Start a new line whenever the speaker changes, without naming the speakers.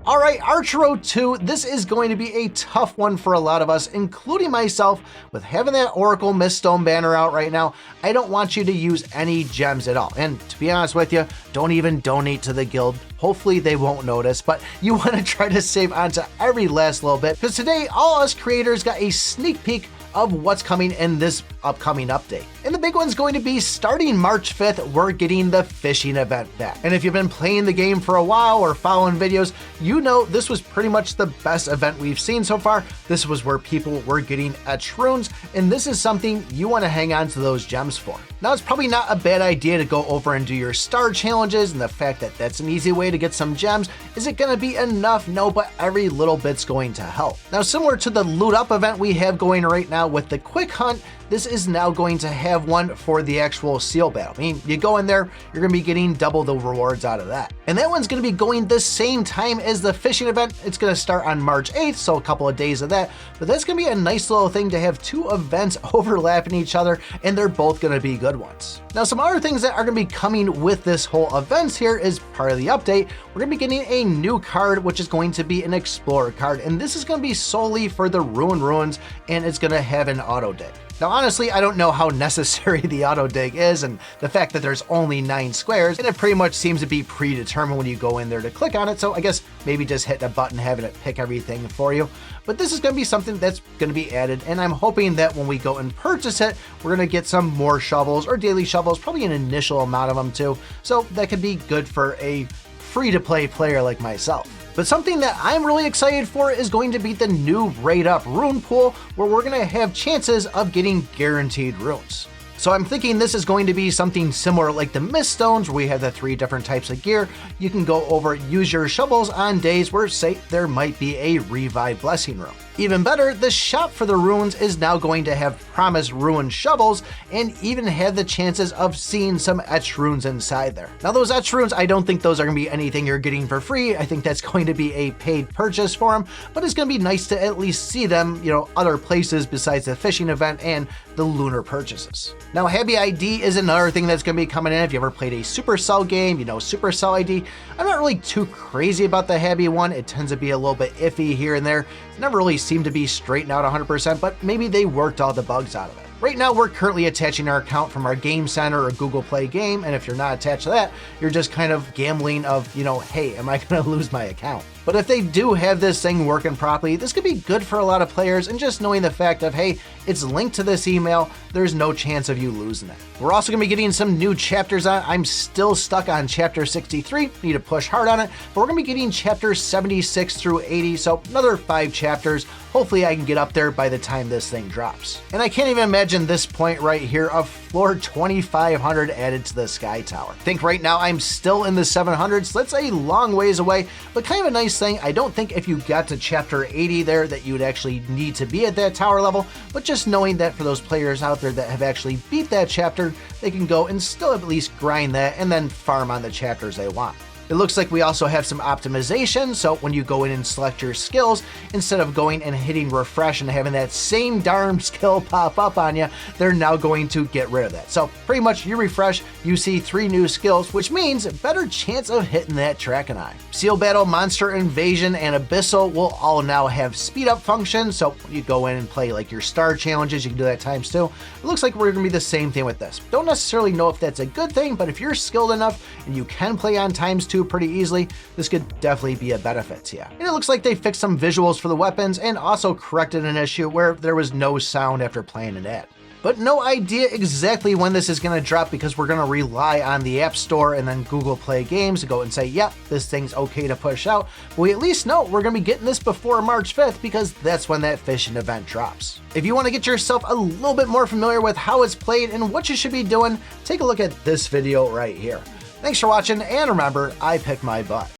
Alright, Archero 2, this is going to be a tough one for a lot of us, including myself. With having that Oracle Miststone banner out right now, I don't want you to use any gems at all. And to be honest with you, don't even donate to the guild. Hopefully they won't notice, but you want to try to save onto every last little bit, because today all us creators got a sneak peek of what's coming in this upcoming update. And the big one's going to be starting March 5th, we're getting the fishing event back. And if you've been playing the game for a while or following videos, you know this was pretty much the best event we've seen so far. This was where people were getting runes, and this is something you want to hang on to those gems for. Now, it's probably not a bad idea to go over and do your star challenges, and the fact that that's an easy way to get some gems. Is it going to be enough? No, but every little bit's going to help. Now, similar to the loot up event we have going right now with the quick hunt, this is now going to have one for the actual seal battle. I mean, you go in there, you're going to be getting double the rewards out of that. And that one's going to be going the same time as the fishing event. It's going to start on March 8th, so a couple of days of that. But that's going to be a nice little thing to have two events overlapping each other, and they're both going to be good ones. Now, some other things that are going to be coming with this whole events here is part of the update. We're going to be getting a new card, which is going to be an Explorer card. And this is going to be solely for the ruins, and it's going to have an auto dig. Now, honestly, I don't know how necessary the auto dig is, and the fact that there's only 9 squares, and it pretty much seems to be predetermined when you go in there to click on it. So I guess maybe just hitting a button, having it pick everything for you. But this is going to be something that's going to be added, and I'm hoping that when we go and purchase it, we're going to get some more shovels or daily shovels, probably an initial amount of them too. So that could be good for a free-to-play player like myself. But something that I'm really excited for is going to be the new Raid Up rune pool, where we're going to have chances of getting guaranteed runes. So I'm thinking this is going to be something similar like the Miststones, where we have the 3 different types of gear. You can go over, use your shovels on days where, say, there might be a Revive Blessing rune. Even better, the shop for the runes is now going to have promised rune shovels, and even have the chances of seeing some etched runes inside there. Now, those etched runes, I don't think those are going to be anything you're getting for free. I think that's going to be a paid purchase for them, but it's going to be nice to at least see them, other places besides the fishing event and the lunar purchases. Now, Habby ID is another thing that's going to be coming in. If you ever played a Supercell game, Supercell ID. I'm not really too crazy about the Habby one. It tends to be a little bit iffy here and there. It's never really seemed to be straightened out 100%, but maybe they worked all the bugs out of it. Right now, we're currently attaching our account from our Game Center or Google Play game, and if you're not attached to that, you're just kind of gambling of, hey, am I going to lose my account? But if they do have this thing working properly, this could be good for a lot of players, and just knowing the fact of, hey, it's linked to this email, there's no chance of you losing it. We're also going to be getting some new chapters on. I'm still stuck on chapter 63, need to push hard on it, but we're going to be getting chapters 76 through 80, so another 5 chapters. Hopefully I can get up there by the time this thing drops. And I can't even imagine this point right here of floor 2500 added to the Sky Tower. I think right now I'm still in the 700s, so that's a long ways away, but kind of a nice thing. I don't think if you got to chapter 80 there that you would actually need to be at that tower level, but just knowing that for those players out there that have actually beat that chapter, they can go and still at least grind that and then farm on the chapters they want. It looks like we also have some optimization, so when you go in and select your skills, instead of going and hitting refresh and having that same darn skill pop up on you, they're now going to get rid of that. So pretty much you refresh, you see 3 new skills, which means a better chance of hitting that Dragonite. Seal Battle, Monster Invasion, and Abyssal will all now have speed up functions, so when you go in and play like your star challenges, you can do that times 2. It looks like we're going to be the same thing with this. Don't necessarily know if that's a good thing, but if you're skilled enough and you can play on times 2 pretty easily, this could definitely be a benefit to you. And it looks like they fixed some visuals for the weapons and also corrected an issue where there was no sound after playing an ad. But no idea exactly when this is going to drop, because we're going to rely on the App Store and then Google Play Games to go and say, yep, this thing's okay to push out. But we at least know we're going to be getting this before March 5th, because that's when that fishing event drops. If you want to get yourself a little bit more familiar with how it's played and what you should be doing, take a look at this video right here. Thanks for watching, and remember, I pick my butt.